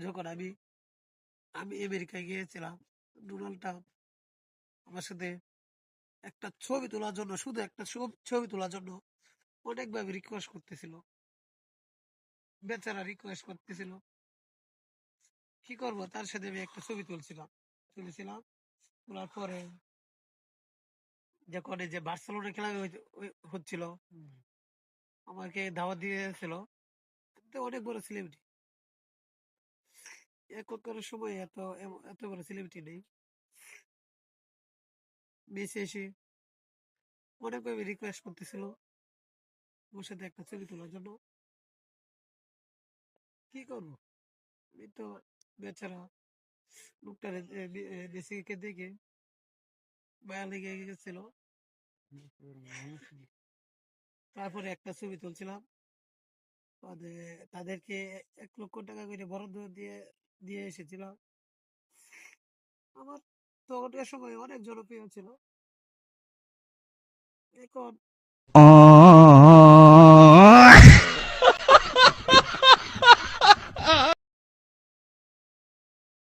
যখন আমি আমি আমেরিকায় গিয়েছিলাম, ডোনাল্ড ট্রাম্প আমার সাথে একটা ছবি তোলার জন্য, শুধু একটা ছবি তোলার জন্য অনেকভাবে রিকোয়েস্ট করতেছিল। বেচারা রিকোয়েস্ট করতেছিল, কি করবো, তার সাথে আমি একটা ছবি তুলছিলাম। তোলার পরে যখন এই যে বার্সেলোনা খেলা হচ্ছিল, আমাকে দাওয়াত দিয়েছিল। তো অনেক বড় সেলিব্রিটি, এখনকার সময় এত বড় সেলিব্রিটি নেই। মেসি এসে অনেকভাবে রিকোয়েস্ট করতেছিল ওর সাথে একটা ছবি তোলার জন্য। কি করবো, আমি তো বেচারা লোকটা মেসিকে দেখে মায়া লেগে গেছিল। তারপরে একটা ছবি তুলছিলাম, তাদেরকে 1 লক্ষ টাকা করে বরাদ্দ দিয়ে দিয়ে এসেছিলাম। আমার তখনকার সময় অনেক জনপ্রিয় ছিল। এখন